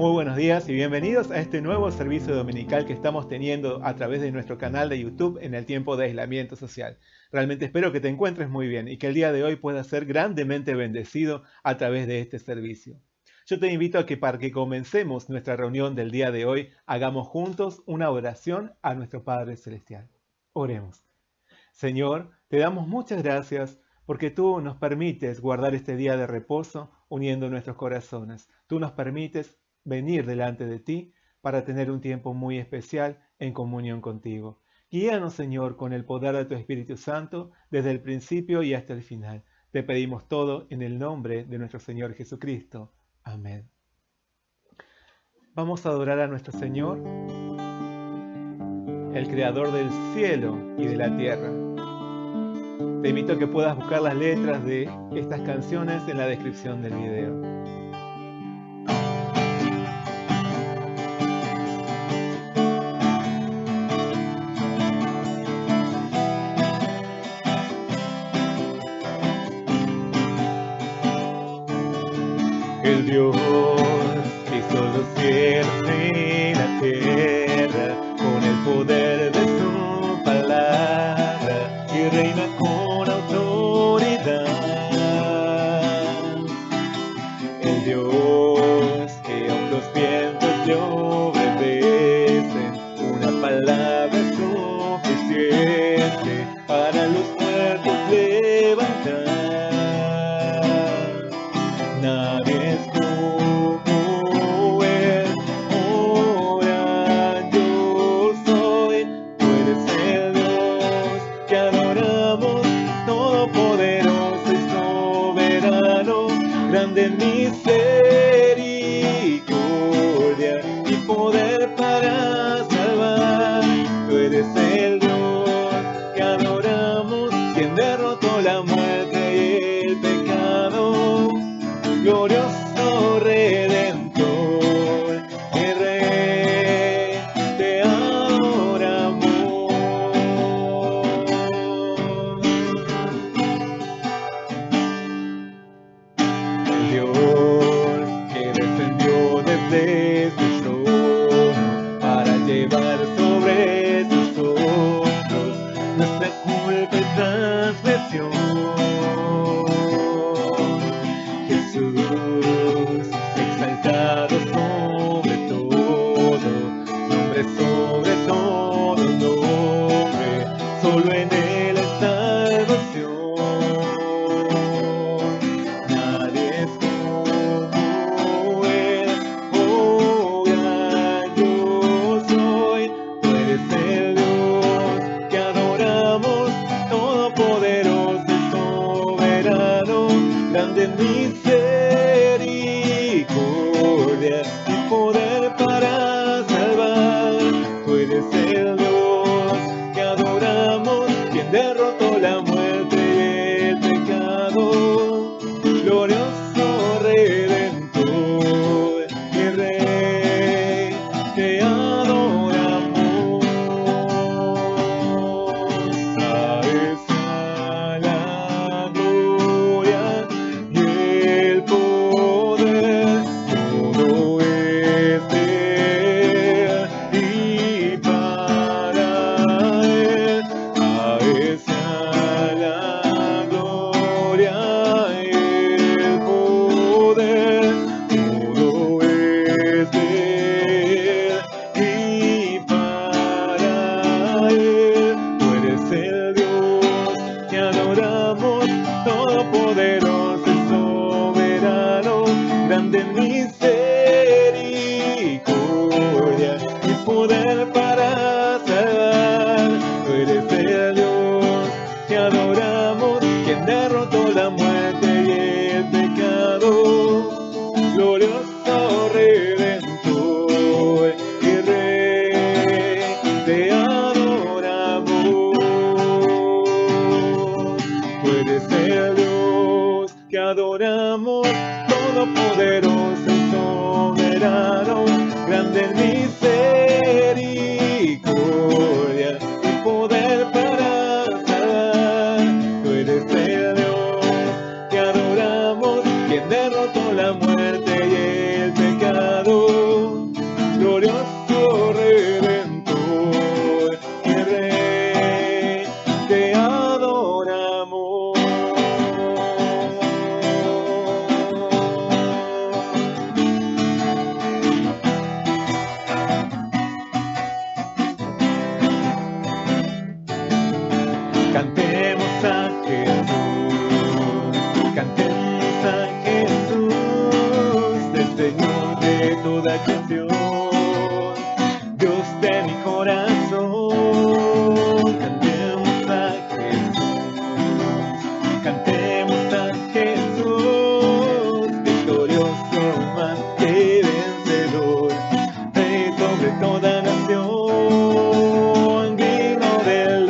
Muy buenos días y bienvenidos a este nuevo servicio dominical que estamos teniendo a través de nuestro canal de YouTube en el tiempo de aislamiento social. Realmente espero que te encuentres muy bien y que el día de hoy puedas ser grandemente bendecido a través de este servicio. Yo te invito a que para que comencemos nuestra reunión del día de hoy, hagamos juntos una oración a nuestro Padre Celestial. Oremos. Señor, te damos muchas gracias porque tú nos permites guardar este día de reposo uniendo nuestros corazones. Tú nos permites venir delante de ti para tener un tiempo muy especial en comunión contigo. Guíanos, Señor, con el poder de tu Espíritu Santo desde el principio y hasta el final. Te pedimos todo en el nombre de nuestro Señor Jesucristo. Amén. Vamos a adorar a nuestro Señor, el Creador del cielo y de la tierra. Te invito a que puedas buscar las letras de estas canciones en la descripción del video. El Dios hizo los cielos y la tierra con el poder de su palabra y reina con autoridad. El Dios que aun los vientos le obedecen, una palabra es suficiente para los muertos levantar. Nadie es como Él, ora yo soy, tú eres el Dios que adoramos, todopoderoso y soberano, grande en misericordia y poder para salvar. Tú eres el Dios que adoramos, quien derrotó la muerte y el pecado. Glorioso Redentor, mi Rey, te adoramos. El Dios que descendió desde su trono para llevar sobre sus hombros nuestra culpa y transgresión. Jesús, exaltado sobre todo nombre, solo en Él es salvación. Nadie es como Él, ora yo soy, tú eres el Dios que adoramos, todopoderoso y soberano, grande en misericordia y poder para salvar. Tú eres el Dios que adoramos, quien derrotó la muerte y el pecado. Glorioso Redentor, mi Rey, te adoramos. A esa la gloria y el poder, todo es de Él y para Él. A esa la gloria y el poder, todo es de Él y para Él. Tú eres el Dios que adoramos, todopoderoso y soberano, grande en misericordia y poder para salvar. Tú eres el Dios que adoramos, quien derrotó la muerte y el pecado. Glorioso Redentor y Rey, te adoramos. Tú eres el Dios que adoramos, todopoderoso y soberano, grande en misericordia y poder para salvar. Tú eres el Dios que adoramos, quien derrotó la muerte y el pecado. glorioso Redentor, mi Rey, te adoramos. Cantemos a Jesús, cantemos a Jesús, el Señor de toda creación, Dios de mi corazón. Cantemos a Jesús, cantemos a Jesús, victorioso más que vencedor, Rey sobre toda nación, digno del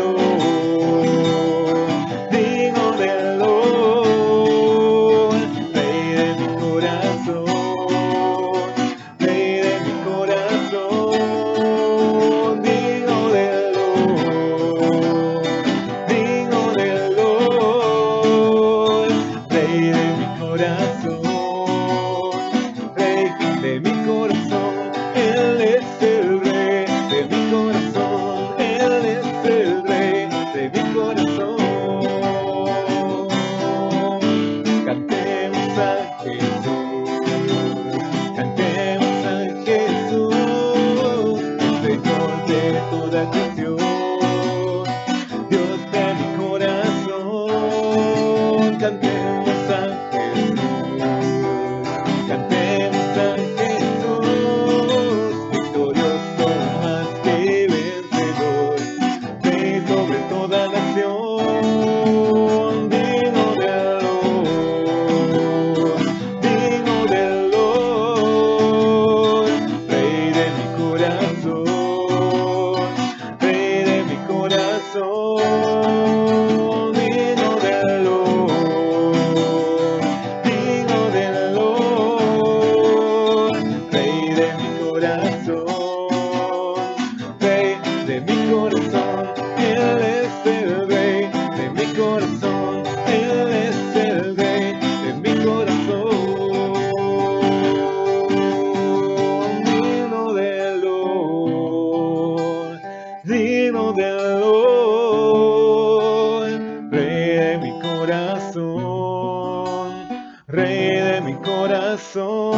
Rey de mi corazón,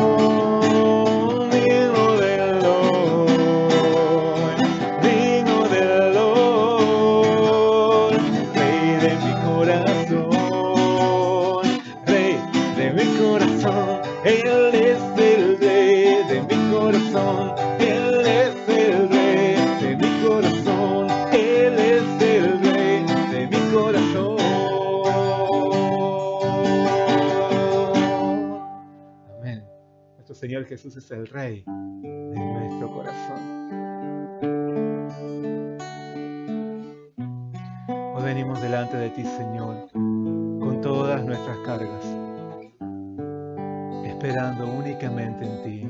digno del Lord, digno del Lord, Rey de mi corazón, Rey de mi corazón, Él es el Rey de mi corazón, Él es el Rey de mi corazón, Él es el Rey de mi corazón. Nuestro Señor Jesús es el Rey de nuestro corazón. Hoy venimos delante de ti, Señor, con todas nuestras cargas, esperando únicamente en ti,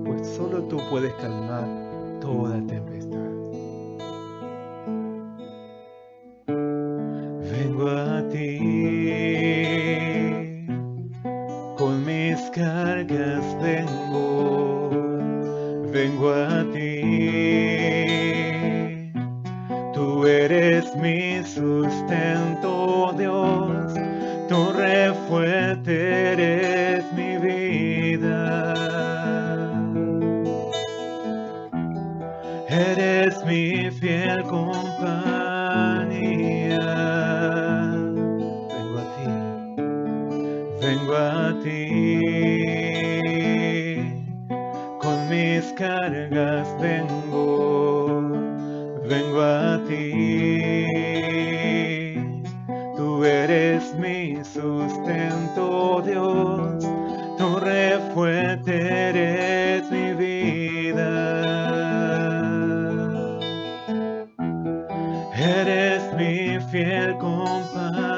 pues solo tú puedes calmar toda tempestad. Vengo a ti. Con mis cargas vengo a ti. Tú eres mi sustento, Dios, torre fuerte eres mi vida. Eres mi fiel compañía. Vengo a ti, con mis cargas vengo a ti. Tú eres mi sustento, Dios, torre fuerte eres mi vida. Eres mi fiel compañía.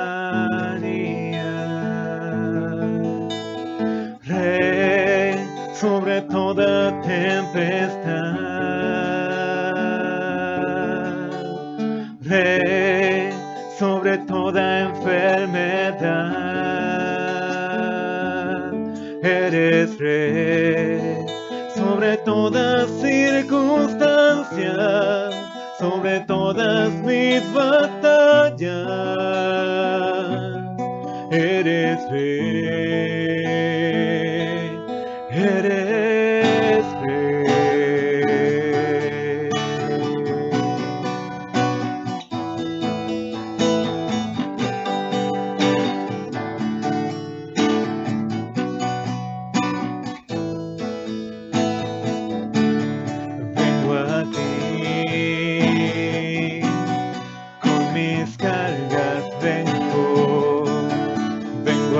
Rey sobre toda tempestad, Rey sobre toda enfermedad, eres Rey. sobre toda circunstancia, sobre todas mis batallas, eres rey, eres rey. Vengo a ti, con mis cargas vengo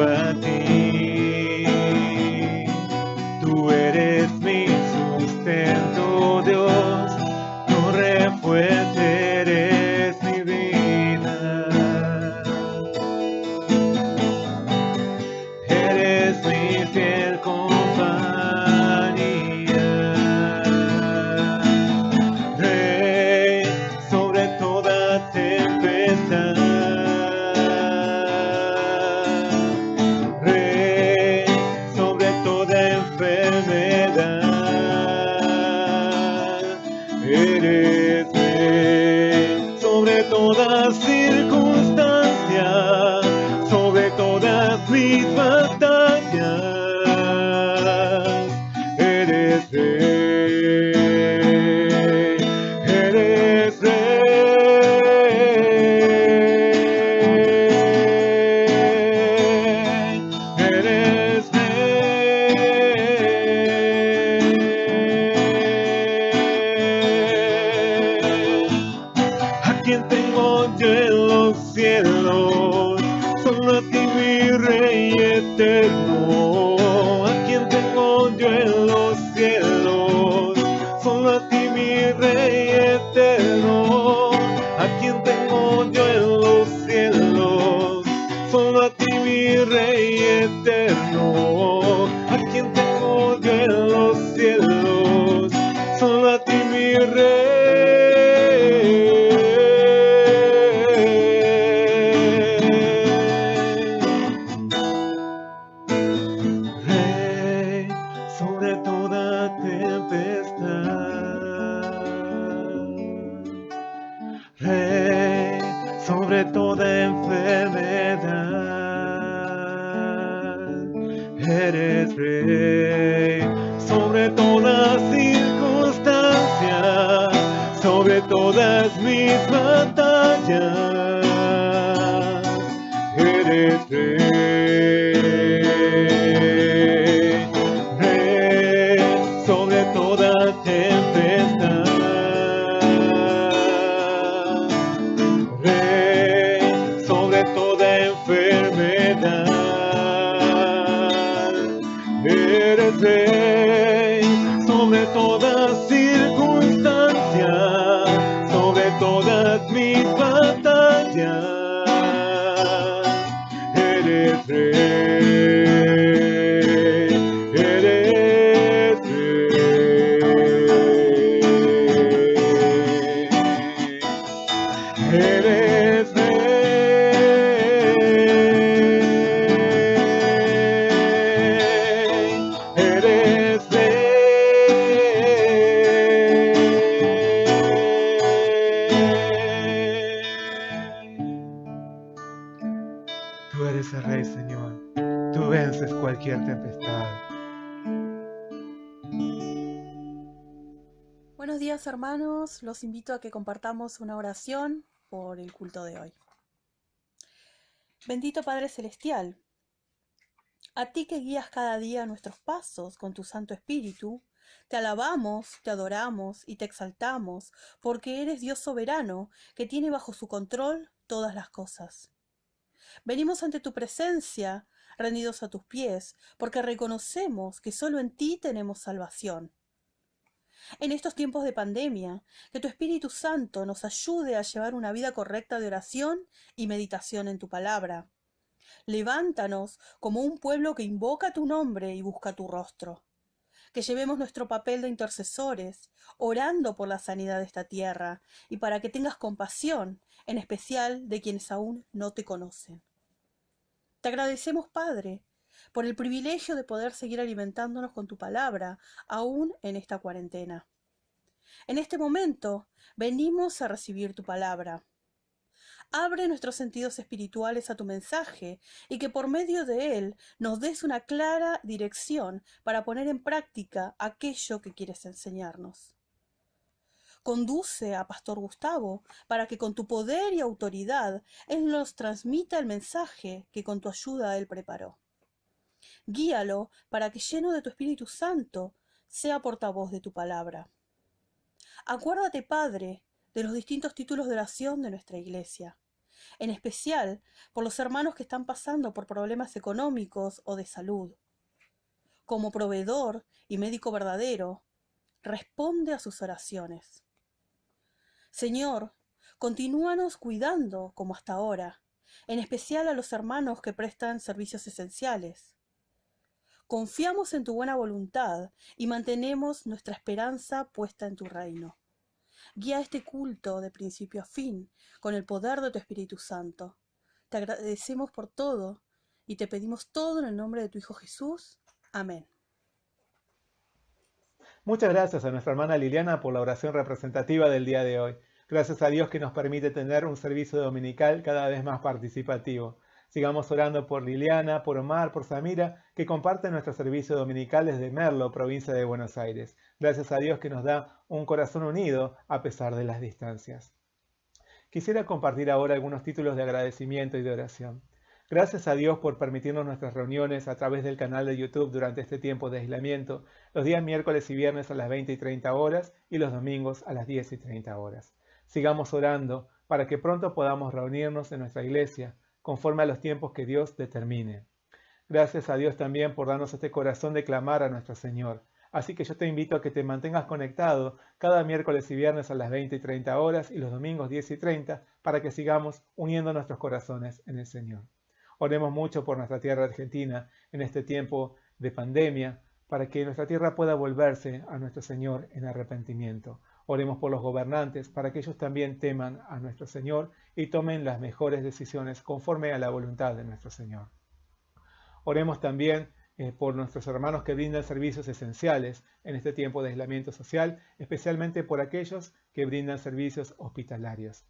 a ti. Tú eres mi sustento, Dios, torre fuerte eres mi vida. Eres mi fiel compañía. Rey sobre toda tempestad. Rey sobre toda enfermedad. Eres rey sobre toda circunstancia, sobre todas mis batallas. Eres rey, eres rey, eres rey. ¿A quién tengo yo en los cielos? Solo a ti, mi Rey eterno. ¿A quién tengo yo en los cielos? Solo a ti, mi Rey eterno. ¿A quién tengo yo en los cielos? Solo a ti, mi Rey eterno. ¿A quién tengo yo en los cielos? Solo a ti, mi Rey. Rey sobre toda tempestad. Rey sobre toda enfermedad. Eres rey sobre toda circunstancia, sobre todas mis batallas. Eres rey, rey sobre toda tempestad. Rey sobre toda enfermedad. Eres rey sobre toda circunstancia, sobre todas mis batallas. Eres rey, eres rey, eres Tú eres el Rey, Señor. Tú vences cualquier tempestad. Buenos días, hermanos. Los invito a que compartamos una oración por el culto de hoy. Bendito Padre Celestial, a ti que guías cada día nuestros pasos con tu Santo Espíritu, te alabamos, te adoramos y te exaltamos, porque eres Dios soberano que tiene bajo su control todas las cosas. Venimos ante tu presencia, rendidos a tus pies, porque reconocemos que solo en ti tenemos salvación. En estos tiempos de pandemia, que tu Espíritu Santo nos ayude a llevar una vida correcta de oración y meditación en tu palabra. Levántanos como un pueblo que invoca tu nombre y busca tu rostro. Que llevemos nuestro papel de intercesores, orando por la sanidad de esta tierra y para que tengas compasión, en especial de quienes aún no te conocen. Te agradecemos, Padre, por el privilegio de poder seguir alimentándonos con tu palabra, aún en esta cuarentena. En este momento, venimos a recibir tu palabra. Abre nuestros sentidos espirituales a tu mensaje y que por medio de él nos des una clara dirección para poner en práctica aquello que quieres enseñarnos. Conduce a Pastor Gustavo para que con tu poder y autoridad él nos transmita el mensaje que con tu ayuda él preparó. Guíalo para que lleno de tu Espíritu Santo sea portavoz de tu palabra. Acuérdate, Padre, de los distintos títulos de oración de nuestra iglesia, en especial por los hermanos que están pasando por problemas económicos o de salud. Como proveedor y médico verdadero, responde a sus oraciones. Señor, continúanos cuidando como hasta ahora, en especial a los hermanos que prestan servicios esenciales. Confiamos en tu buena voluntad y mantenemos nuestra esperanza puesta en tu reino. Guía este culto de principio a fin con el poder de tu Espíritu Santo. Te agradecemos por todo y te pedimos todo en el nombre de tu Hijo Jesús. Amén. Muchas gracias a nuestra hermana Liliana por la oración representativa del día de hoy. Gracias a Dios que nos permite tener un servicio dominical cada vez más participativo. Sigamos orando por Liliana, por Omar, por Samira, que comparten nuestro servicio dominical desde Merlo, provincia de Buenos Aires. Gracias a Dios que nos da un corazón unido a pesar de las distancias. Quisiera compartir ahora algunos títulos de agradecimiento y de oración. Gracias a Dios por permitirnos nuestras reuniones a través del canal de YouTube durante este tiempo de aislamiento, los días miércoles y viernes a las 20 y 30 horas y los domingos a las 10 y 30 horas. Sigamos orando para que pronto podamos reunirnos en nuestra iglesia, conforme a los tiempos que Dios determine. Gracias a Dios también por darnos este corazón de clamar a nuestro Señor. Así que yo te invito a que te mantengas conectado cada miércoles y viernes a las 20 y 30 horas y los domingos 10 y 30 para que sigamos uniendo nuestros corazones en el Señor. Oremos mucho por nuestra tierra argentina en este tiempo de pandemia para que nuestra tierra pueda volverse a nuestro Señor en arrepentimiento. Oremos por los gobernantes para que ellos también teman a nuestro Señor y tomen las mejores decisiones conforme a la voluntad de nuestro Señor. Oremos también por nuestros hermanos que brindan servicios esenciales en este tiempo de aislamiento social, especialmente por aquellos que brindan servicios hospitalarios.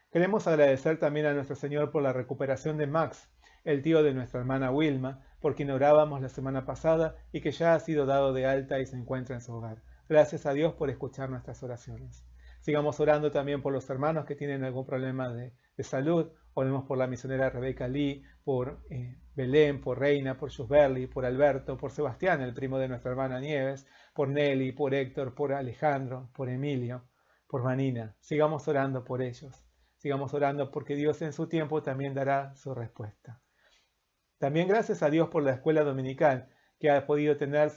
Queremos agradecer también a nuestro Señor por la recuperación de Max, el tío de nuestra hermana Wilma, por quien orábamos la semana pasada y que ya ha sido dado de alta y se encuentra en su hogar. Gracias a Dios por escuchar nuestras oraciones. Sigamos orando también por los hermanos que tienen algún problema de salud. Oremos por la misionera Rebeca Lee, por Belén, por Reina, por Jusberly, por Alberto, por Sebastián, el primo de nuestra hermana Nieves, por Nelly, por Héctor, por Alejandro, por Emilio, por Vanina. Sigamos orando por ellos. Sigamos orando porque Dios en su tiempo también dará su respuesta. También gracias a Dios por la escuela dominical, que ha podido tener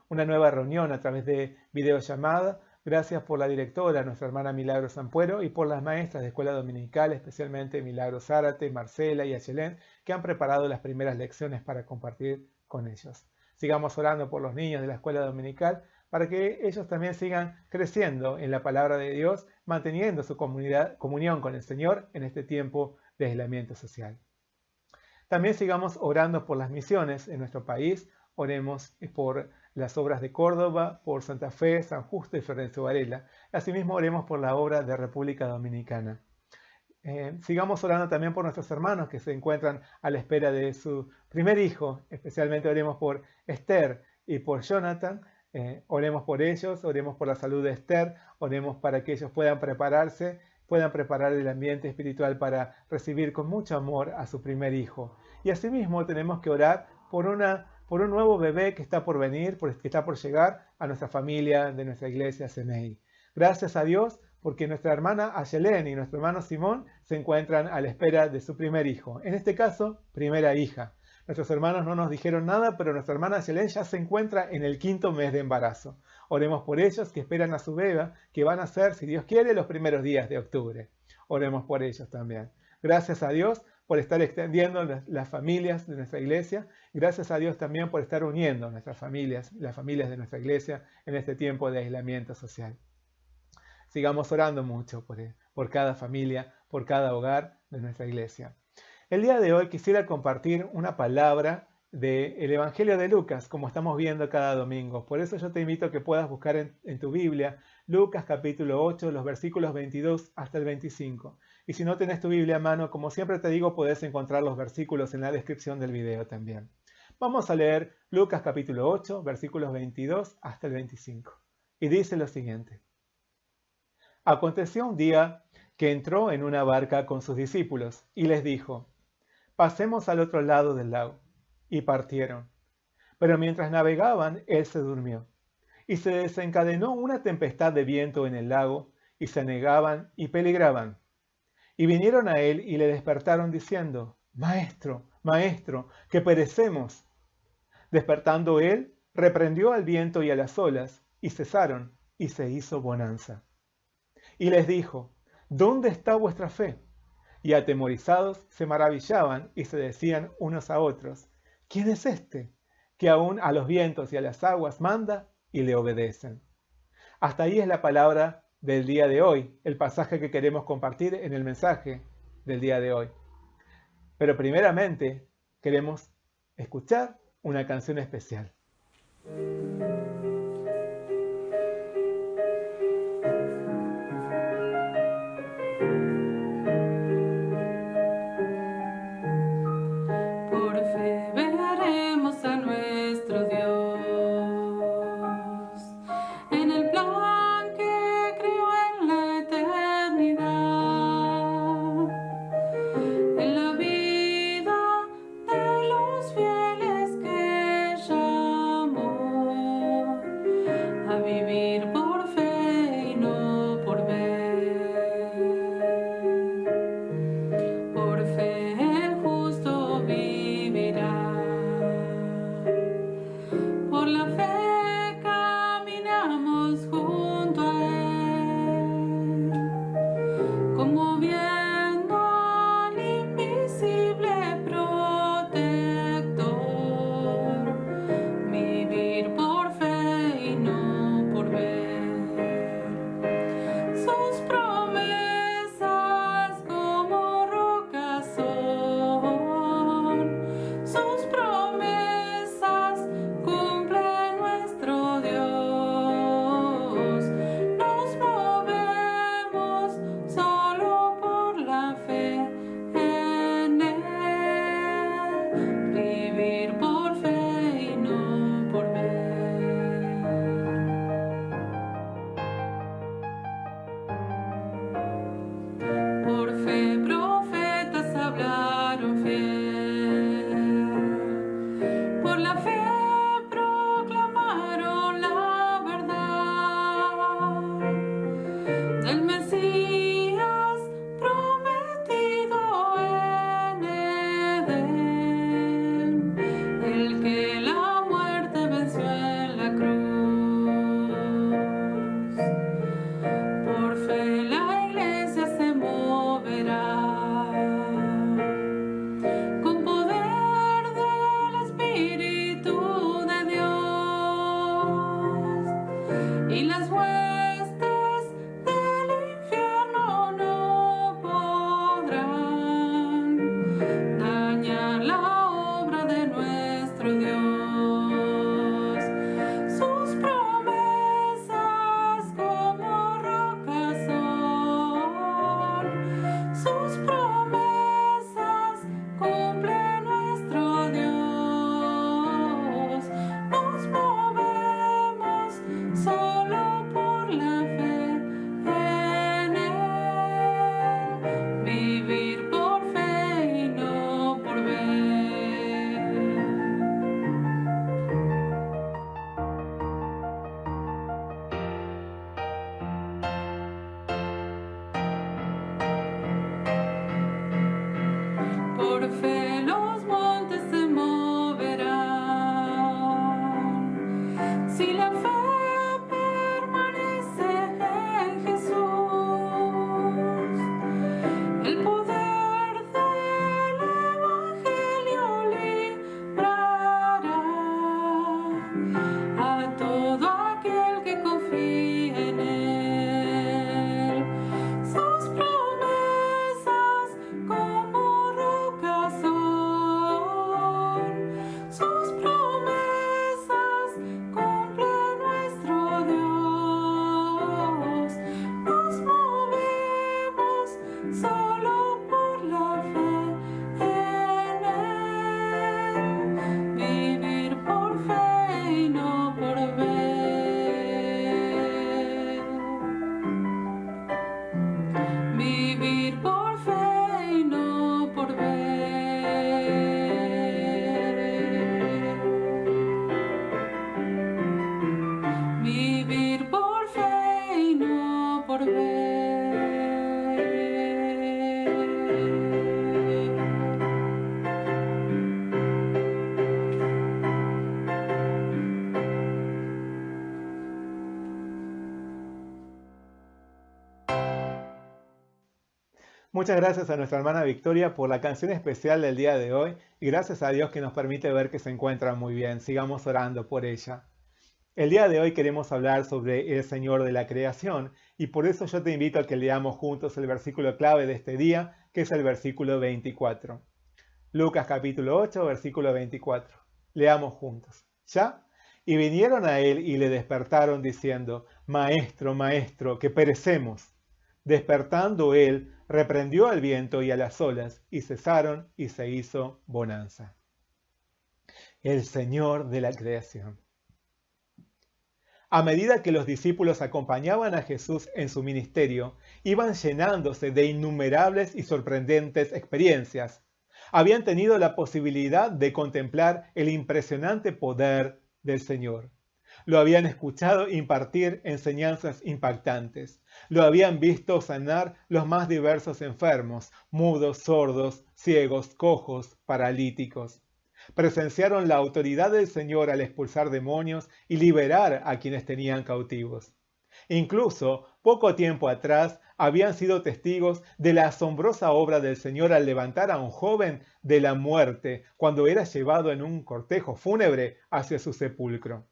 una nueva reunión a través de videollamada. Gracias por la directora, nuestra hermana Milagro Sampuero, y por las maestras de escuela dominical, especialmente Milagro Zárate, Marcela y Ayelén, que han preparado las primeras lecciones para compartir con ellos. Sigamos orando por los niños de la escuela dominical para que ellos también sigan creciendo en la palabra de Dios, manteniendo su comunión con el Señor en este tiempo de aislamiento social. También sigamos orando por las misiones en nuestro país. Oremos por las obras de Córdoba, por Santa Fe, San Justo y Florencio Varela. Asimismo, oremos por la obra de República Dominicana. Sigamos orando también por nuestros hermanos que se encuentran a la espera de su primer hijo. Especialmente oremos por Esther y por Jonathan. Oremos por ellos, oremos por la salud de Esther, oremos para que ellos puedan prepararse, puedan preparar el ambiente espiritual para recibir con mucho amor a su primer hijo. Y asimismo tenemos que orar por un nuevo bebé que está por venir, que está por llegar a nuestra familia de nuestra iglesia CNI. Gracias a Dios porque nuestra hermana Ayelén y nuestro hermano Simón se encuentran a la espera de su primer hijo, en este caso, primera hija. Nuestros hermanos no nos dijeron nada, pero nuestra hermana Ayelén ya se encuentra en el 5º mes de embarazo. Oremos por ellos que esperan a su beba, que van a ser, si Dios quiere, los primeros días de octubre. Oremos por ellos también. Gracias a Dios por estar extendiendo las familias de nuestra iglesia. Gracias a Dios también por estar uniendo nuestras familias, las familias de nuestra iglesia en este tiempo de aislamiento social. Sigamos orando mucho por cada familia, por cada hogar de nuestra iglesia. El día de hoy quisiera compartir una palabra del Evangelio de Lucas, como estamos viendo cada domingo. Por eso yo te invito a que puedas buscar en tu Biblia Lucas capítulo 8, los versículos 22 hasta el 25. Y si no tenés tu Biblia a mano, como siempre te digo, podés encontrar los versículos en la descripción del video también. Vamos a leer Lucas capítulo 8, versículos 22 hasta el 25. Y dice lo siguiente. Aconteció un día que entró en una barca con sus discípulos y les dijo, pasemos al otro lado del lago. Y partieron. Pero mientras navegaban, él se durmió. Y se desencadenó una tempestad de viento en el lago, y se anegaban y peligraban. Y vinieron a él y le despertaron diciendo, Maestro, Maestro, que perecemos. Despertando él, reprendió al viento y a las olas, y cesaron, y se hizo bonanza. Y les dijo, ¿dónde está vuestra fe? Y atemorizados se maravillaban y se decían unos a otros, ¿quién es este, que aún a los vientos y a las aguas manda y le obedecen? Hasta ahí es la palabra del día de hoy, el pasaje que queremos compartir en el mensaje del día de hoy. Pero primeramente queremos escuchar una canción especial. Por fe veremos a nuestro Dios en el plan que creó en la eternidad, en la vida de los fieles que llamó a vivir por fe y no por ver. Por fe el justo vivirá. Por la fe caminamos junto a él, como viendo al invisible protector, vivir por fe y no por ver. Sus promesas como rocas son, sus promesas cumple nuestro Dios. Nos movemos solo por la fe en él, vivir por fe y no por ver. Por fe profetas hablaron fiel, por la fe proclamaron la verdad del Mesías prometido en Edén, el que la muerte venció en la cruz. Por fe la iglesia se moverá con poder del Espíritu de Dios, y las huestes del infierno no podrán dañar la obra de nuestro Dios. Sus promesas como rocas son, sus promesas cumple nuestro Dios. Nos movemos solo por la fe en él, vivir por fe y no por ver. Por fe los montes se moverán, si la fe permanece en Jesús. El poder del Evangelio librará a todo aquel que confía en él. Sus promesas como rocas son, sus Muchas gracias a nuestra hermana Victoria por la canción especial del día de hoy y gracias a Dios que nos permite ver que se encuentra muy bien. Sigamos orando por ella. El día de hoy queremos hablar sobre el Señor de la creación y por eso yo te invito a que leamos juntos el versículo clave de este día, que es el versículo 24. Lucas capítulo 8, versículo 24. Leamos juntos. ¿Ya? Y vinieron a él y le despertaron diciendo: Maestro, maestro, que perecemos. Despertando él, reprendió al viento y a las olas, y cesaron y se hizo bonanza. El Señor de la creación. A medida que los discípulos acompañaban a Jesús en su ministerio, iban llenándose de innumerables y sorprendentes experiencias. Habían tenido la posibilidad de contemplar el impresionante poder del Señor. Lo habían escuchado impartir enseñanzas impactantes. Lo habían visto sanar los más diversos enfermos, mudos, sordos, ciegos, cojos, paralíticos. Presenciaron la autoridad del Señor al expulsar demonios y liberar a quienes tenían cautivos. Incluso, poco tiempo atrás, habían sido testigos de la asombrosa obra del Señor al levantar a un joven de la muerte cuando era llevado en un cortejo fúnebre hacia su sepulcro.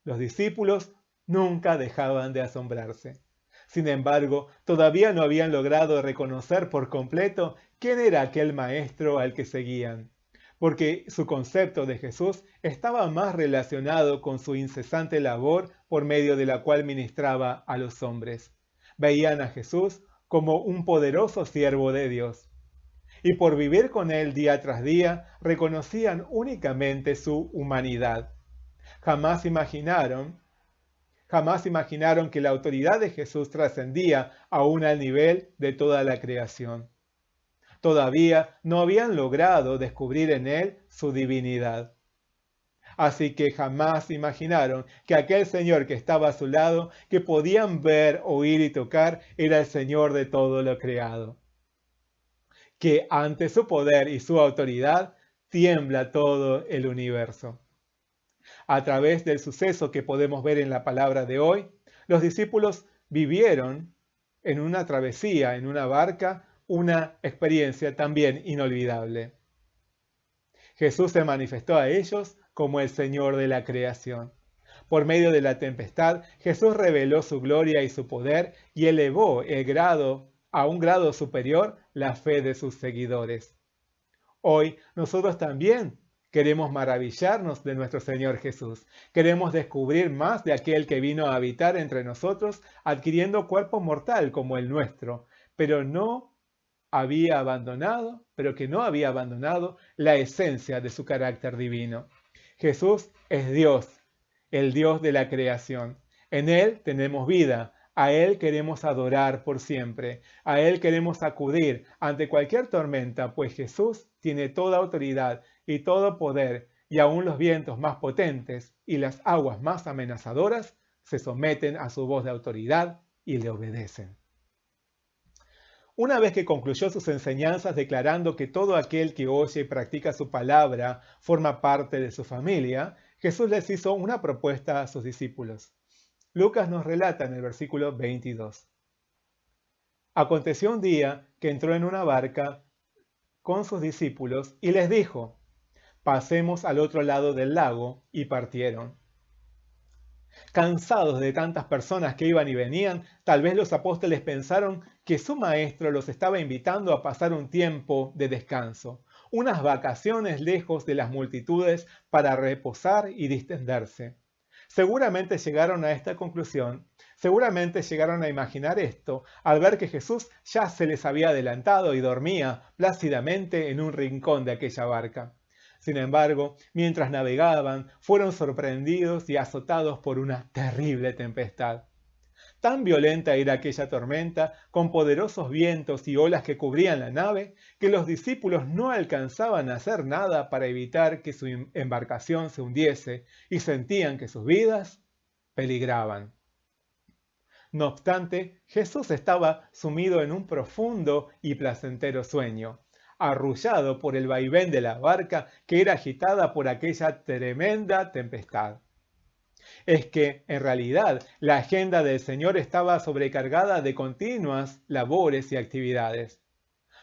Los discípulos nunca dejaban de asombrarse. Sin embargo, todavía no habían logrado reconocer por completo quién era aquel maestro al que seguían, porque su concepto de Jesús estaba más relacionado con su incesante labor por medio de la cual ministraba a los hombres. Veían a Jesús como un poderoso siervo de Dios, y por vivir con él día tras día, reconocían únicamente su humanidad. Jamás imaginaron que la autoridad de Jesús trascendía aún al nivel de toda la creación. Todavía no habían logrado descubrir en él su divinidad. Así que jamás imaginaron que aquel Señor que estaba a su lado, que podían ver, oír y tocar, era el Señor de todo lo creado. Que ante su poder y su autoridad tiembla todo el universo. A través del suceso que podemos ver en la palabra de hoy, los discípulos vivieron en una travesía, en una barca, una experiencia también inolvidable. Jesús se manifestó a ellos como el Señor de la creación. Por medio de la tempestad, Jesús reveló su gloria y su poder y elevó a un grado superior la fe de sus seguidores. Hoy nosotros también queremos maravillarnos de nuestro Señor Jesús. Queremos descubrir más de aquel que vino a habitar entre nosotros adquiriendo cuerpo mortal como el nuestro, pero que no había abandonado la esencia de su carácter divino. Jesús es Dios, el Dios de la creación. En Él tenemos vida. A Él queremos adorar por siempre. A Él queremos acudir ante cualquier tormenta, pues Jesús tiene toda autoridad y todo poder, y aún los vientos más potentes y las aguas más amenazadoras se someten a su voz de autoridad y le obedecen. Una vez que concluyó sus enseñanzas declarando que todo aquel que oye y practica su palabra forma parte de su familia, Jesús les hizo una propuesta a sus discípulos. Lucas nos relata en el versículo 22. Aconteció un día que entró en una barca con sus discípulos y les dijo: pasemos al otro lado del lago, y partieron. Cansados de tantas personas que iban y venían, tal vez los apóstoles pensaron que su maestro los estaba invitando a pasar un tiempo de descanso, unas vacaciones lejos de las multitudes para reposar y distenderse. Seguramente llegaron a esta conclusión, seguramente llegaron a imaginar esto al ver que Jesús ya se les había adelantado y dormía plácidamente en un rincón de aquella barca. Sin embargo, mientras navegaban, fueron sorprendidos y azotados por una terrible tempestad. Tan violenta era aquella tormenta, con poderosos vientos y olas que cubrían la nave, que los discípulos no alcanzaban a hacer nada para evitar que su embarcación se hundiese y sentían que sus vidas peligraban. No obstante, Jesús estaba sumido en un profundo y placentero sueño, arrullado por el vaivén de la barca que era agitada por aquella tremenda tempestad. es que, en realidad, la agenda del Señor estaba sobrecargada de continuas labores y actividades.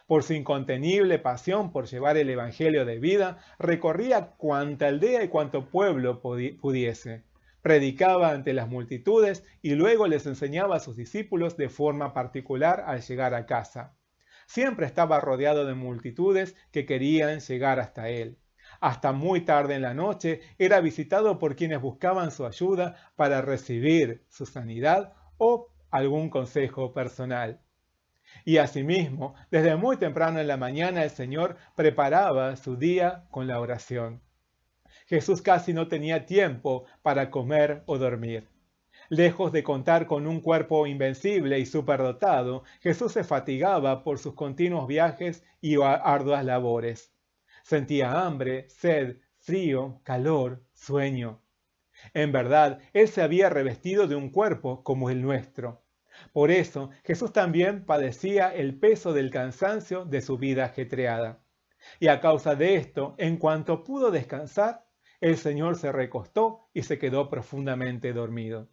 Por su incontenible pasión por llevar el Evangelio de vida, recorría cuanta aldea y cuanto pueblo pudiese. Predicaba ante las multitudes y luego les enseñaba a sus discípulos de forma particular al llegar a casa. Siempre estaba rodeado de multitudes que querían llegar hasta él. Hasta muy tarde en la noche era visitado por quienes buscaban su ayuda para recibir su sanidad o algún consejo personal. Y asimismo, desde muy temprano en la mañana el Señor preparaba su día con la oración. Jesús casi no tenía tiempo para comer o dormir. Lejos de contar con un cuerpo invencible y superdotado, Jesús se fatigaba por sus continuos viajes y arduas labores. Sentía hambre, sed, frío, calor, sueño. En verdad, Él se había revestido de un cuerpo como el nuestro. Por eso, Jesús también padecía el peso del cansancio de su vida ajetreada. Y a causa de esto, en cuanto pudo descansar, el Señor se recostó y se quedó profundamente dormido.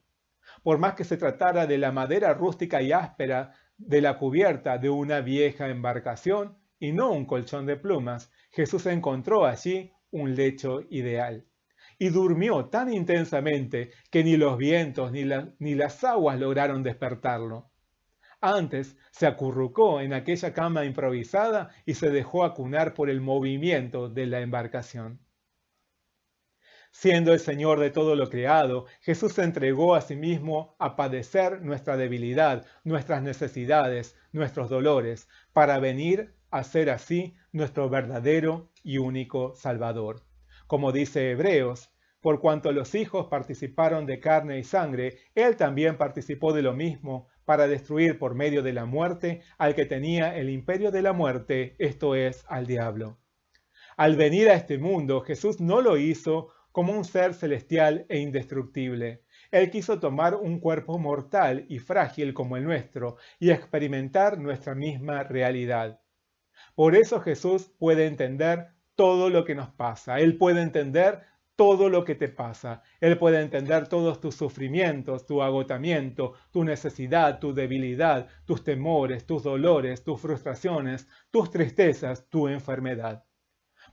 Por más que se tratara de la madera rústica y áspera de la cubierta de una vieja embarcación y no un colchón de plumas, Jesús encontró allí un lecho ideal. Y durmió tan intensamente que ni los vientos ni las aguas lograron despertarlo. Antes se acurrucó en aquella cama improvisada y se dejó acunar por el movimiento de la embarcación. Siendo el Señor de todo lo creado, Jesús se entregó a sí mismo a padecer nuestra debilidad, nuestras necesidades, nuestros dolores, para venir a ser así nuestro verdadero y único Salvador. Como dice Hebreos, por cuanto los hijos participaron de carne y sangre, Él también participó de lo mismo para destruir por medio de la muerte al que tenía el imperio de la muerte, esto es, al diablo. Al venir a este mundo, Jesús no lo hizo como un ser celestial e indestructible. Él quiso tomar un cuerpo mortal y frágil como el nuestro y experimentar nuestra misma realidad. Por eso Jesús puede entender todo lo que nos pasa. Él puede entender todo lo que te pasa. Él puede entender todos tus sufrimientos, tu agotamiento, tu necesidad, tu debilidad, tus temores, tus dolores, tus frustraciones, tus tristezas, tu enfermedad.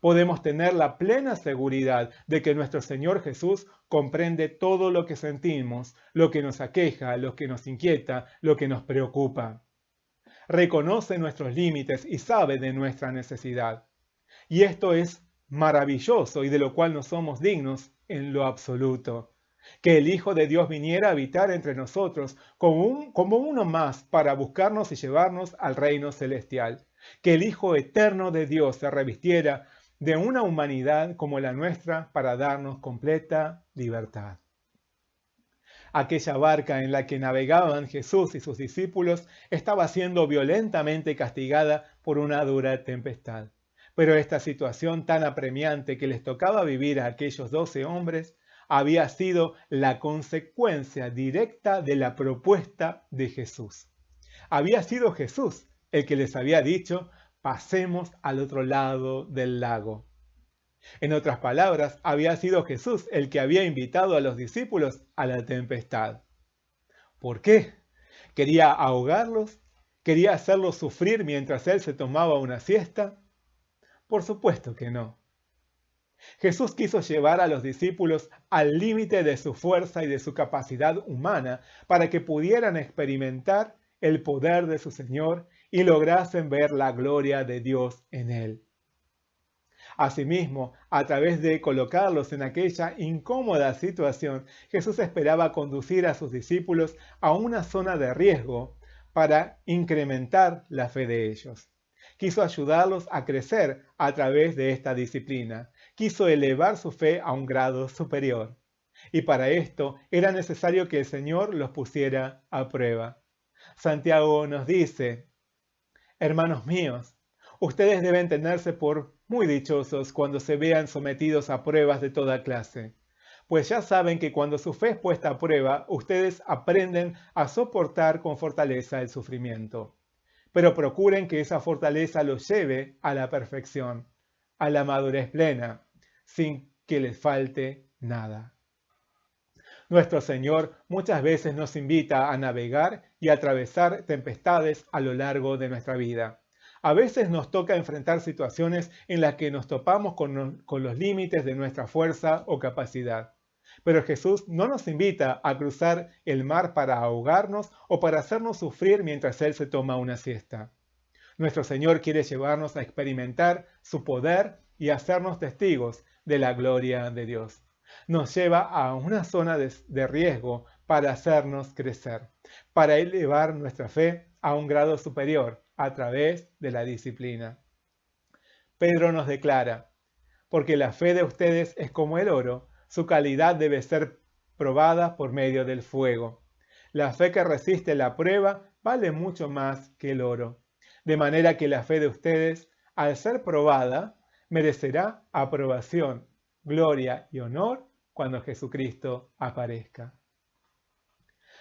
Podemos tener la plena seguridad de que nuestro Señor Jesús comprende todo lo que sentimos, lo que nos aqueja, lo que nos inquieta, lo que nos preocupa. Reconoce nuestros límites y sabe de nuestra necesidad. Y esto es maravilloso y de lo cual no somos dignos en lo absoluto. Que el Hijo de Dios viniera a habitar entre nosotros como uno más para buscarnos y llevarnos al reino celestial. Que el Hijo eterno de Dios se revistiera de una humanidad como la nuestra para darnos completa libertad. Aquella barca en la que navegaban Jesús y sus discípulos estaba siendo violentamente castigada por una dura tempestad. Pero esta situación tan apremiante que les tocaba vivir a aquellos 12 hombres había sido la consecuencia directa de la propuesta de Jesús. Había sido Jesús el que les había dicho: pasemos al otro lado del lago. En otras palabras, había sido Jesús el que había invitado a los discípulos a la tempestad. ¿Por qué? ¿Quería ahogarlos? ¿Quería hacerlos sufrir mientras él se tomaba una siesta? Por supuesto que no. Jesús quiso llevar a los discípulos al límite de su fuerza y de su capacidad humana para que pudieran experimentar el poder de su Señor y lograsen ver la gloria de Dios en él. Asimismo, a través de colocarlos en aquella incómoda situación, Jesús esperaba conducir a sus discípulos a una zona de riesgo para incrementar la fe de ellos. Quiso ayudarlos a crecer a través de esta disciplina. Quiso elevar su fe a un grado superior. Y para esto era necesario que el Señor los pusiera a prueba. Santiago nos dice: hermanos míos, ustedes deben tenerse por muy dichosos cuando se vean sometidos a pruebas de toda clase, pues ya saben que cuando su fe es puesta a prueba, ustedes aprenden a soportar con fortaleza el sufrimiento. Pero procuren que esa fortaleza los lleve a la perfección, a la madurez plena, sin que les falte nada. Nuestro Señor muchas veces nos invita a navegar y a atravesar tempestades a lo largo de nuestra vida. A veces nos toca enfrentar situaciones en las que nos topamos con los límites de nuestra fuerza o capacidad. Pero Jesús no nos invita a cruzar el mar para ahogarnos o para hacernos sufrir mientras Él se toma una siesta. Nuestro Señor quiere llevarnos a experimentar su poder y hacernos testigos de la gloria de Dios. Nos lleva a una zona de riesgo para hacernos crecer, para elevar nuestra fe a un grado superior a través de la disciplina. Pedro nos declara, porque la fe de ustedes es como el oro, su calidad debe ser probada por medio del fuego. La fe que resiste la prueba vale mucho más que el oro. De manera que la fe de ustedes, al ser probada, merecerá aprobación, gloria y honor cuando Jesucristo aparezca.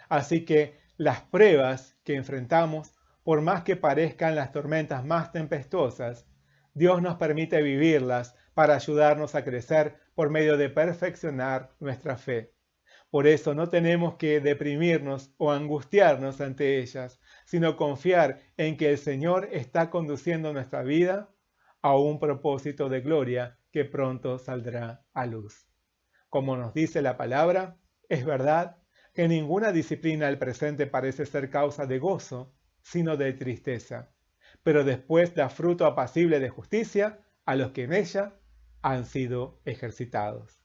Así que las pruebas que enfrentamos, por más que parezcan las tormentas más tempestuosas, Dios nos permite vivirlas para ayudarnos a crecer por medio de perfeccionar nuestra fe. Por eso no tenemos que deprimirnos o angustiarnos ante ellas, sino confiar en que el Señor está conduciendo nuestra vida a un propósito de gloria que pronto saldrá a luz. Como nos dice la palabra, es verdad que ninguna disciplina al presente parece ser causa de gozo, sino de tristeza, pero después da fruto apacible de justicia a los que en ella han sido ejercitados.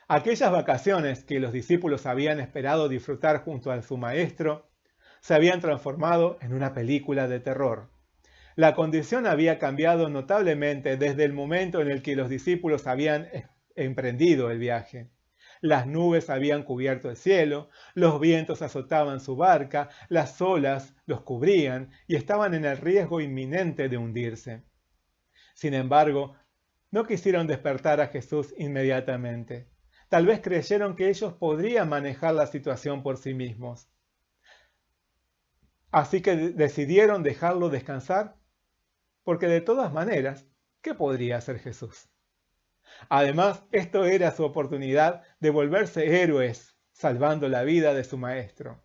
Aquellas vacaciones que los discípulos habían esperado disfrutar junto a su maestro se habían transformado en una película de terror. La condición había cambiado notablemente desde el momento en el que los discípulos habían emprendido el viaje. Las nubes habían cubierto el cielo, los vientos azotaban su barca, las olas los cubrían y estaban en el riesgo inminente de hundirse. Sin embargo, no quisieron despertar a Jesús inmediatamente. Tal vez creyeron que ellos podrían manejar la situación por sí mismos. Así que decidieron dejarlo descansar, porque de todas maneras, ¿qué podría hacer Jesús? Además, esto era su oportunidad de volverse héroes, salvando la vida de su maestro.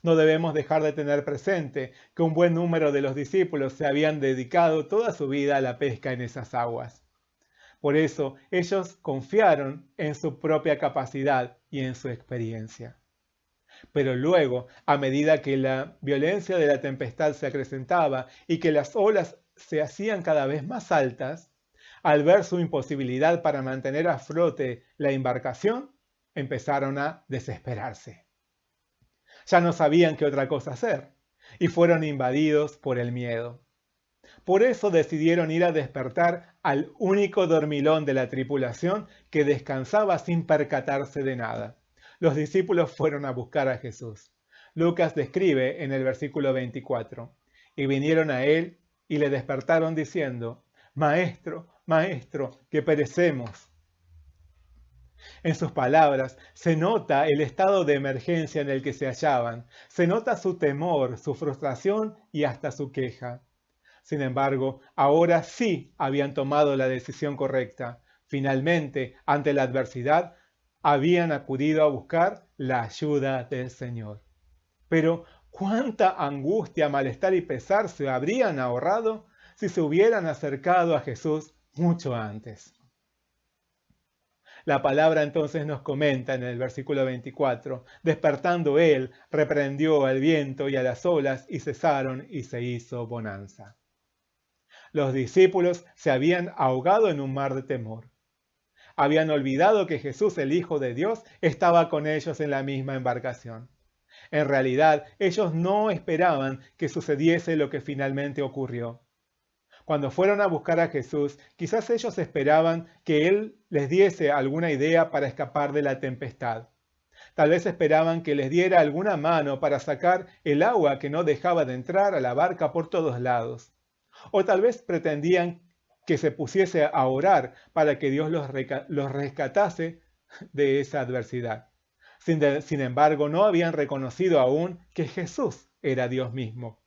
No debemos dejar de tener presente que un buen número de los discípulos se habían dedicado toda su vida a la pesca en esas aguas. Por eso, ellos confiaron en su propia capacidad y en su experiencia. Pero luego, a medida que la violencia de la tempestad se acrecentaba y que las olas se hacían cada vez más altas, al ver su imposibilidad para mantener a flote la embarcación, empezaron a desesperarse. Ya no sabían qué otra cosa hacer y fueron invadidos por el miedo. Por eso decidieron ir a despertar al único dormilón de la tripulación que descansaba sin percatarse de nada. Los discípulos fueron a buscar a Jesús. Lucas describe en el versículo 24, y vinieron a él y le despertaron diciendo, Maestro, Maestro, que perecemos. En sus palabras se nota el estado de emergencia en el que se hallaban, se nota su temor, su frustración y hasta su queja. Sin embargo, ahora sí habían tomado la decisión correcta. Finalmente, ante la adversidad, habían acudido a buscar la ayuda del Señor. Pero, ¿cuánta angustia, malestar y pesar se habrían ahorrado si se hubieran acercado a Jesús mucho antes? La palabra entonces nos comenta en el versículo 24, despertando él, reprendió al viento y a las olas y cesaron y se hizo bonanza. Los discípulos se habían ahogado en un mar de temor. Habían olvidado que Jesús, el Hijo de Dios, estaba con ellos en la misma embarcación. En realidad, ellos no esperaban que sucediese lo que finalmente ocurrió. Cuando fueron a buscar a Jesús, quizás ellos esperaban que Él les diese alguna idea para escapar de la tempestad. Tal vez esperaban que les diera alguna mano para sacar el agua que no dejaba de entrar a la barca por todos lados. O tal vez pretendían que se pusiese a orar para que Dios los rescatase de esa adversidad. Sin embargo, no habían reconocido aún que Jesús era Dios mismo.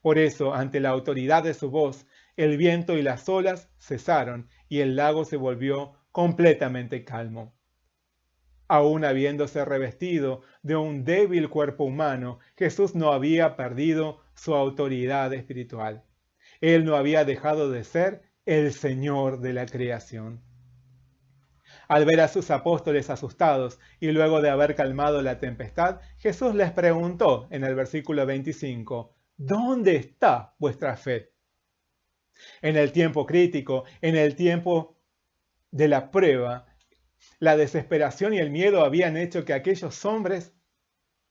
Por eso, ante la autoridad de su voz, el viento y las olas cesaron y el lago se volvió completamente calmo. Aún habiéndose revestido de un débil cuerpo humano, Jesús no había perdido su autoridad espiritual. Él no había dejado de ser el Señor de la creación. Al ver a sus apóstoles asustados y luego de haber calmado la tempestad, Jesús les preguntó en el versículo 25, ¿dónde está vuestra fe? En el tiempo crítico, en el tiempo de la prueba, la desesperación y el miedo habían hecho que aquellos hombres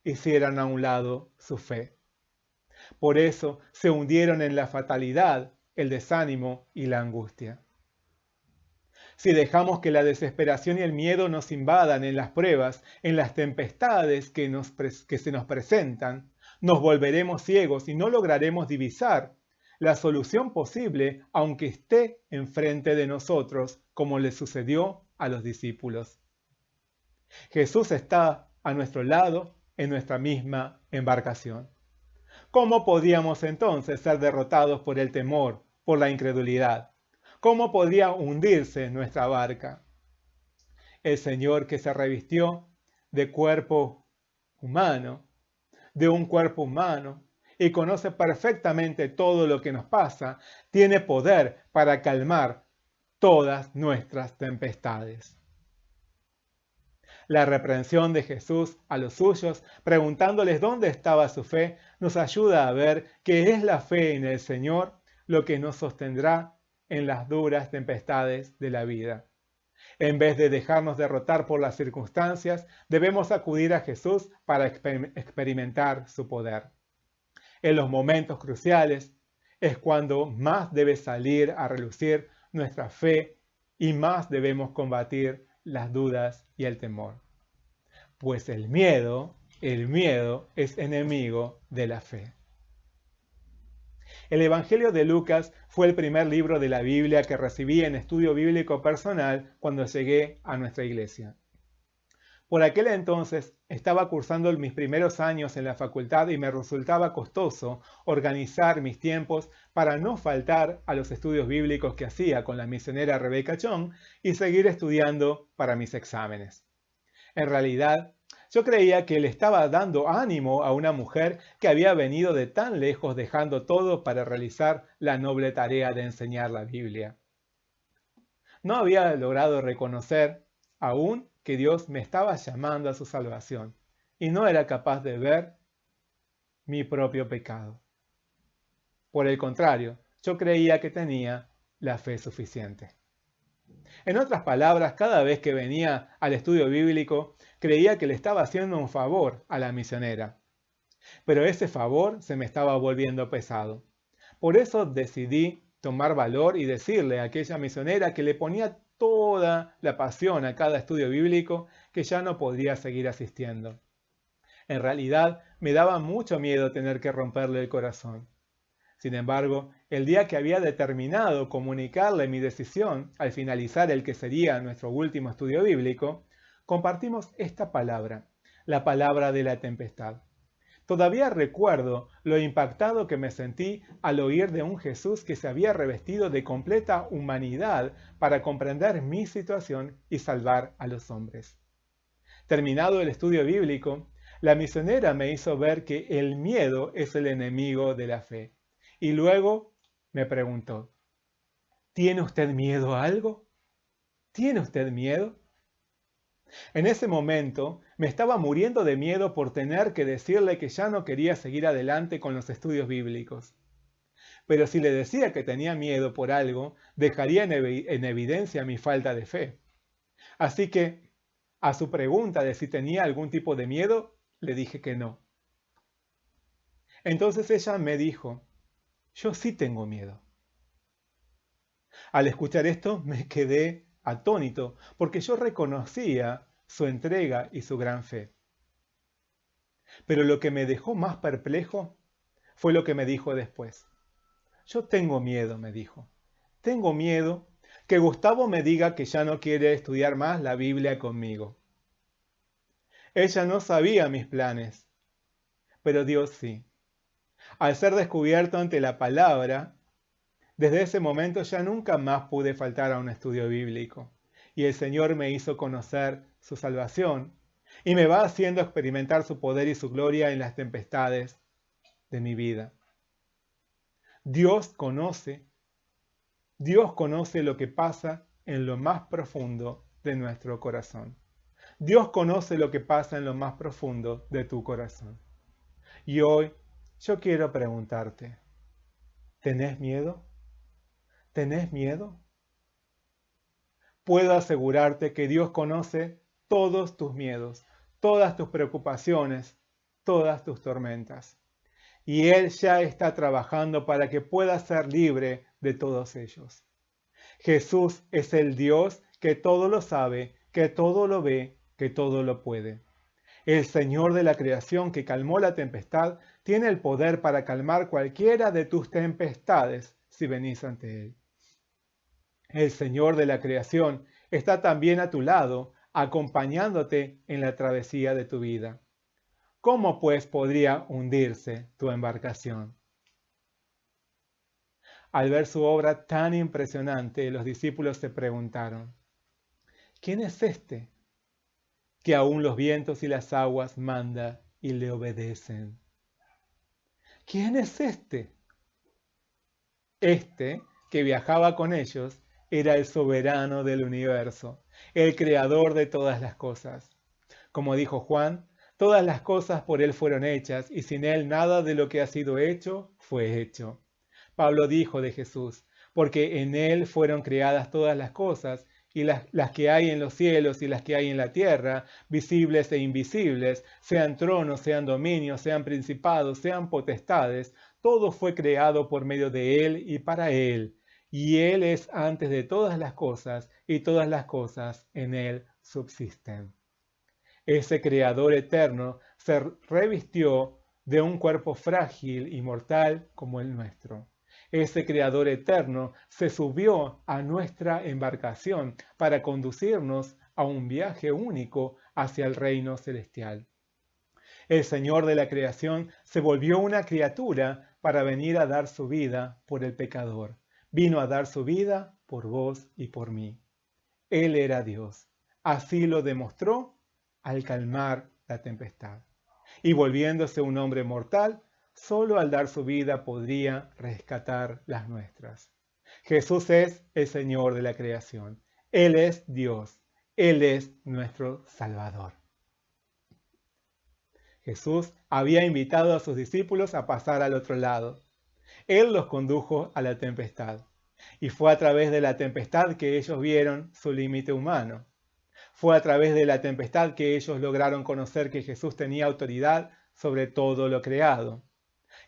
hicieran a un lado su fe. Por eso se hundieron en la fatalidad, el desánimo y la angustia. Si dejamos que la desesperación y el miedo nos invadan en las pruebas, en las tempestades que se nos presentan, nos volveremos ciegos y no lograremos divisar la solución posible, aunque esté enfrente de nosotros, como le sucedió a los discípulos. Jesús está a nuestro lado en nuestra misma embarcación. ¿Cómo podríamos entonces ser derrotados por el temor, por la incredulidad? ¿Cómo podría hundirse nuestra barca? El Señor que se revistió de cuerpo humano, de un cuerpo humano, y conoce perfectamente todo lo que nos pasa, tiene poder para calmar todas nuestras tempestades. La reprensión de Jesús a los suyos, preguntándoles dónde estaba su fe, nos ayuda a ver que es la fe en el Señor lo que nos sostendrá en las duras tempestades de la vida. En vez de dejarnos derrotar por las circunstancias, debemos acudir a Jesús para experimentar su poder. En los momentos cruciales es cuando más debe salir a relucir nuestra fe y más debemos combatir las dudas y el temor. Pues el miedo es enemigo de la fe. El Evangelio de Lucas fue el primer libro de la Biblia que recibí en estudio bíblico personal cuando llegué a nuestra iglesia. Por aquel entonces estaba cursando mis primeros años en la facultad y me resultaba costoso organizar mis tiempos para no faltar a los estudios bíblicos que hacía con la misionera Rebecca Chong y seguir estudiando para mis exámenes. En realidad, yo creía que le estaba dando ánimo a una mujer que había venido de tan lejos dejando todo para realizar la noble tarea de enseñar la Biblia. No había logrado reconocer aún que Dios me estaba llamando a su salvación y no era capaz de ver mi propio pecado. Por el contrario, yo creía que tenía la fe suficiente. En otras palabras, cada vez que venía al estudio bíblico, creía que le estaba haciendo un favor a la misionera. Pero ese favor se me estaba volviendo pesado. Por eso decidí tomar valor y decirle a aquella misionera que le ponía toda la pasión a cada estudio bíblico que ya no podría seguir asistiendo. En realidad, me daba mucho miedo tener que romperle el corazón. Sin embargo, el día que había determinado comunicarle mi decisión al finalizar el que sería nuestro último estudio bíblico, compartimos esta palabra, la palabra de la tempestad. Todavía recuerdo lo impactado que me sentí al oír de un Jesús que se había revestido de completa humanidad para comprender mi situación y salvar a los hombres. Terminado el estudio bíblico, la misionera me hizo ver que el miedo es el enemigo de la fe. Y luego me preguntó, ¿tiene usted miedo a algo? ¿Tiene usted miedo? En ese momento me estaba muriendo de miedo por tener que decirle que ya no quería seguir adelante con los estudios bíblicos. Pero si le decía que tenía miedo por algo, dejaría en evidencia mi falta de fe. Así que, a su pregunta de si tenía algún tipo de miedo, le dije que no. Entonces ella me dijo, yo sí tengo miedo. Al escuchar esto me quedé atónito porque yo reconocía su entrega y su gran fe. Pero lo que me dejó más perplejo fue lo que me dijo después. Yo tengo miedo, me dijo. Tengo miedo que Gustavo me diga que ya no quiere estudiar más la Biblia conmigo. Ella no sabía mis planes, pero Dios sí. Al ser descubierto ante la palabra, desde ese momento ya nunca más pude faltar a un estudio bíblico. y el Señor me hizo conocer su salvación y me va haciendo experimentar su poder y su gloria en las tempestades de mi vida. Dios conoce lo que pasa en lo más profundo de nuestro corazón. Dios conoce lo que pasa en lo más profundo de tu corazón. Y hoy yo quiero preguntarte, ¿tenés miedo? ¿Tenés miedo? Puedo asegurarte que Dios conoce todos tus miedos, todas tus preocupaciones, todas tus tormentas. Y Él ya está trabajando para que puedas ser libre de todos ellos. Jesús es el Dios que todo lo sabe, que todo lo ve, que todo lo puede. El Señor de la creación que calmó la tempestad tiene el poder para calmar cualquiera de tus tempestades si venís ante Él. El Señor de la creación está también a tu lado, acompañándote en la travesía de tu vida. ¿Cómo pues podría hundirse tu embarcación? Al ver su obra tan impresionante, los discípulos se preguntaron, ¿quién es este que aún los vientos y las aguas manda y le obedecen? ¿Quién es este? Este que viajaba con ellos era el soberano del universo, el creador de todas las cosas. Como dijo Juan, todas las cosas por él fueron hechas y sin él nada de lo que ha sido hecho fue hecho. Pablo dijo de Jesús, porque en él fueron creadas todas las cosas y las que hay en los cielos y las que hay en la tierra, visibles e invisibles, sean tronos, sean dominios, sean principados, sean potestades, todo fue creado por medio de él y para él. Y él es antes de todas las cosas y todas las cosas en él subsisten. Ese creador eterno se revistió de un cuerpo frágil y mortal como el nuestro. Ese creador eterno se subió a nuestra embarcación para conducirnos a un viaje único hacia el reino celestial. El Señor de la creación se volvió una criatura para venir a dar su vida por el pecador. Vino a dar su vida por vos y por mí. Él era Dios. Así lo demostró al calmar la tempestad. Y volviéndose un hombre mortal, solo al dar su vida podría rescatar las nuestras. Jesús es el Señor de la creación. Él es Dios. Él es nuestro Salvador. Jesús había invitado a sus discípulos a pasar al otro lado. Él los condujo a la tempestad. Y fue a través de la tempestad que ellos vieron su límite humano. Fue a través de la tempestad que ellos lograron conocer que Jesús tenía autoridad sobre todo lo creado.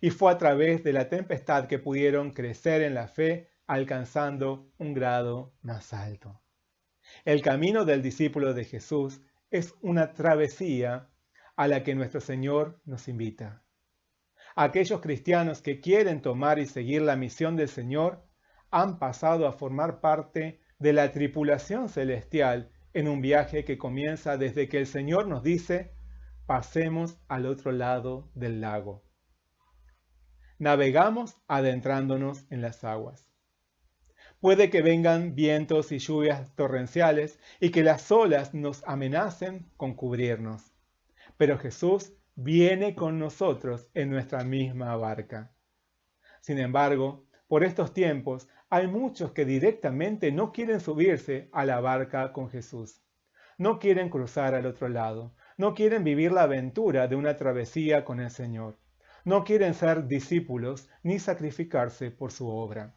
Y fue a través de la tempestad que pudieron crecer en la fe, alcanzando un grado más alto. El camino del discípulo de Jesús es una travesía a la que nuestro Señor nos invita. Aquellos cristianos que quieren tomar y seguir la misión del Señor han pasado a formar parte de la tripulación celestial en un viaje que comienza desde que el Señor nos dice, pasemos al otro lado del lago. Navegamos adentrándonos en las aguas. Puede que vengan vientos y lluvias torrenciales y que las olas nos amenacen con cubrirnos. Pero Jesús viene con nosotros en nuestra misma barca. Sin embargo, por estos tiempos hay muchos que directamente no quieren subirse a la barca con Jesús. No quieren cruzar al otro lado. No quieren vivir la aventura de una travesía con el Señor. No quieren ser discípulos ni sacrificarse por su obra.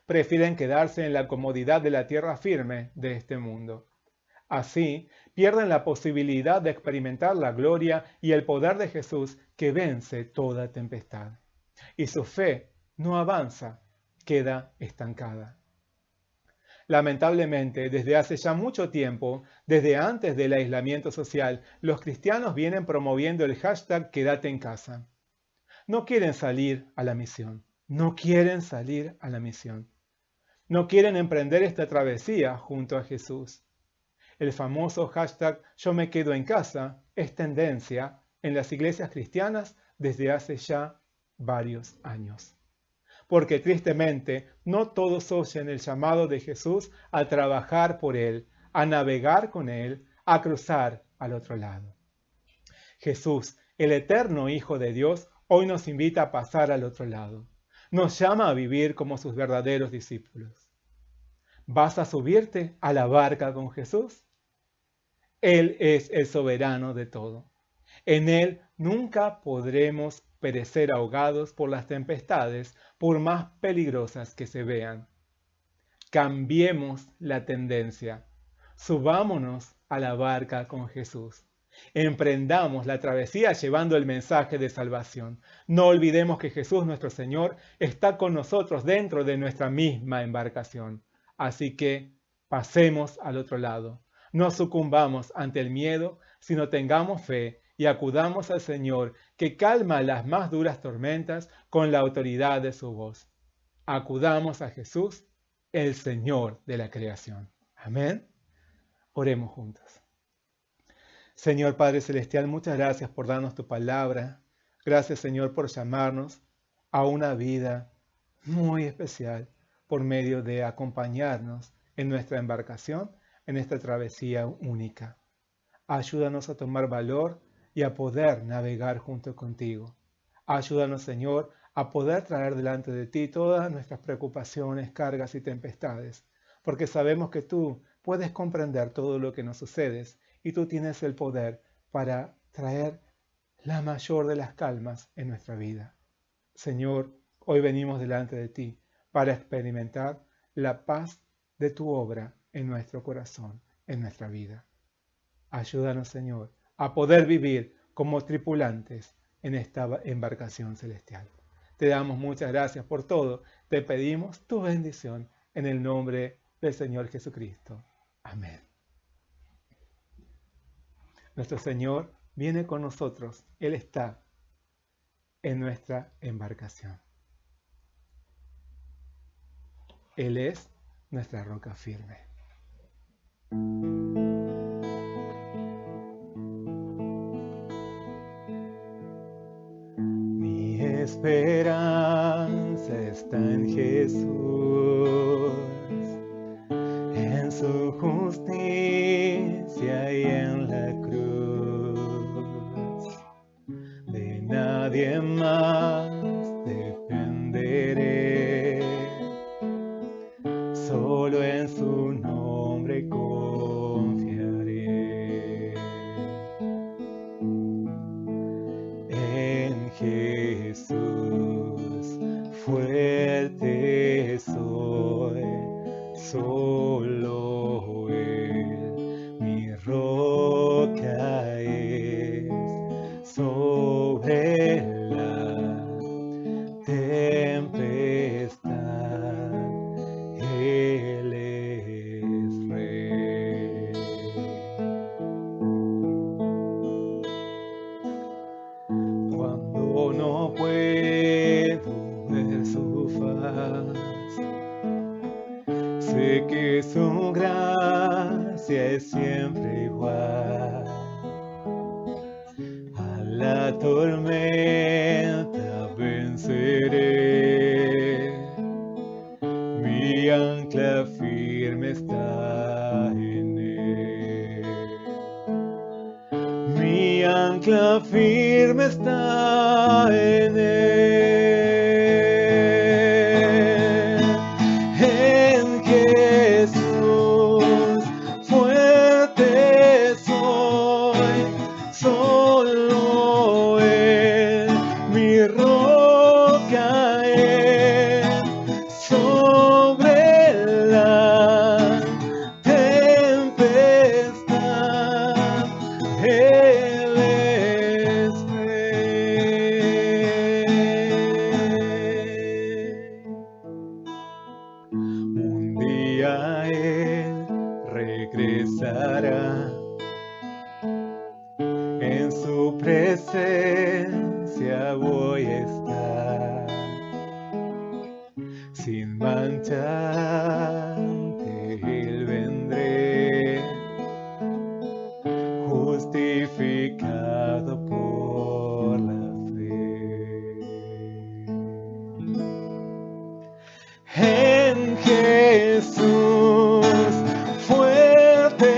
Prefieren quedarse en la comodidad de la tierra firme de este mundo. Así, pierden la posibilidad de experimentar la gloria y el poder de Jesús que vence toda tempestad. Y su fe no avanza, queda estancada. Lamentablemente, desde hace ya mucho tiempo, desde antes del aislamiento social, los cristianos vienen promoviendo el hashtag Quédate en casa. No quieren salir a la misión. No quieren salir a la misión. No quieren emprender esta travesía junto a Jesús. El famoso hashtag Yo me quedo en casa es tendencia en las iglesias cristianas desde hace ya varios años. Porque tristemente no todos oyen el llamado de Jesús a trabajar por Él, a navegar con Él, a cruzar al otro lado. Jesús, el eterno Hijo de Dios, hoy nos invita a pasar al otro lado. Nos llama a vivir como sus verdaderos discípulos. ¿Vas a subirte a la barca con Jesús? Él es el soberano de todo. En Él nunca podremos perecer ahogados por las tempestades, por más peligrosas que se vean. Cambiemos la tendencia. Subámonos a la barca con Jesús. Emprendamos la travesía llevando el mensaje de salvación. No olvidemos que Jesús nuestro Señor está con nosotros dentro de nuestra misma embarcación. Así que pasemos al otro lado. No sucumbamos ante el miedo, sino tengamos fe y acudamos al Señor que calma las más duras tormentas con la autoridad de su voz. Acudamos a Jesús, el Señor de la creación. Amén. Oremos juntos. Señor Padre Celestial, muchas gracias por darnos tu palabra. Gracias, Señor, por llamarnos a una vida muy especial por medio de acompañarnos en nuestra embarcación, en esta travesía única. Ayúdanos a tomar valor y a poder navegar junto contigo. Ayúdanos, Señor, a poder traer delante de ti todas nuestras preocupaciones, cargas y tempestades, porque sabemos que tú puedes comprender todo lo que nos sucede y tú tienes el poder para traer la mayor de las calmas en nuestra vida. Señor, hoy venimos delante de ti para experimentar la paz de tu obra en nuestro corazón, en nuestra vida. Ayúdanos, Señor, a poder vivir como tripulantes en esta embarcación celestial. Te damos muchas gracias por todo. Te pedimos tu bendición en el nombre del Señor Jesucristo. Amén. Nuestro Señor viene con nosotros. Él está en nuestra embarcación. Él es nuestra roca firme. Mi esperanza está en Jesús, en su justicia y en la cruz. De nadie más dependeré, solo en su nombre confiaré. En Jesús fuerte soy, solo Él mi roca es, sobre la tempestad Él es Rey. Cuando no puedo ver su faz, sé que su gracia es siempre igual. A la tormenta venceré, mi ancla firme está en Él. Mi ancla firme está en Él. En Jesús fuerte soy, solo Él mi roca es, sobre la tempestad Él es Rey. Un día Él regresará, en su presencia voy a estar, sin mancha ante Él vendré, justificado por la fe. En Jesús fuerte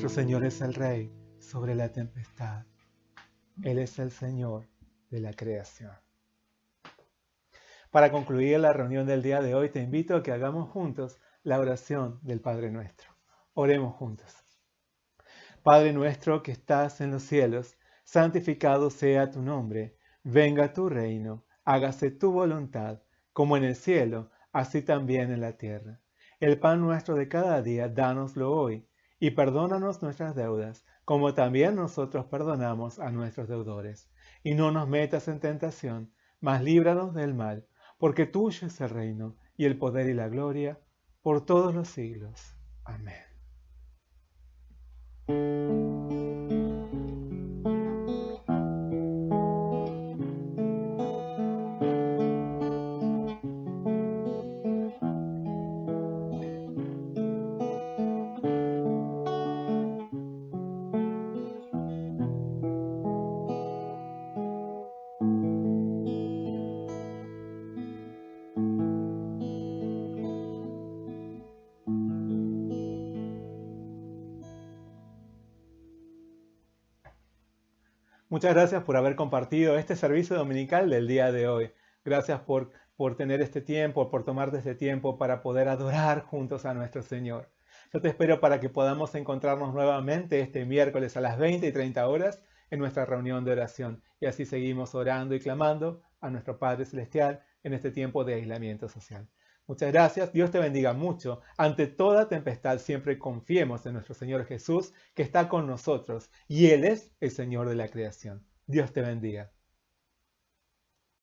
Nuestro Señor es el Rey sobre la tempestad. Él es el Señor de la creación. Para concluir la reunión del día de hoy, te invito a que hagamos juntos la oración del Padre Nuestro. Oremos juntos. Padre nuestro que estás en los cielos, santificado sea tu nombre. Venga tu reino, hágase tu voluntad, como en el cielo, así también en la tierra. El pan nuestro de cada día, dánoslo hoy, y perdónanos nuestras deudas, como también nosotros perdonamos a nuestros deudores. Y no nos metas en tentación, mas líbranos del mal, porque tuyo es el reino, y el poder y la gloria, por todos los siglos. Amén. Muchas gracias por haber compartido este servicio dominical del día de hoy. Gracias por tener este tiempo, por tomarte este tiempo para poder adorar juntos a nuestro Señor. Yo te espero para que podamos encontrarnos nuevamente este miércoles a las 20 y 30 horas en nuestra reunión de oración. Y así seguimos orando y clamando a nuestro Padre Celestial en este tiempo de aislamiento social. Muchas gracias, Dios te bendiga mucho. Ante toda tempestad siempre confiemos en nuestro Señor Jesús, que está con nosotros, y Él es el Señor de la creación. Dios te bendiga.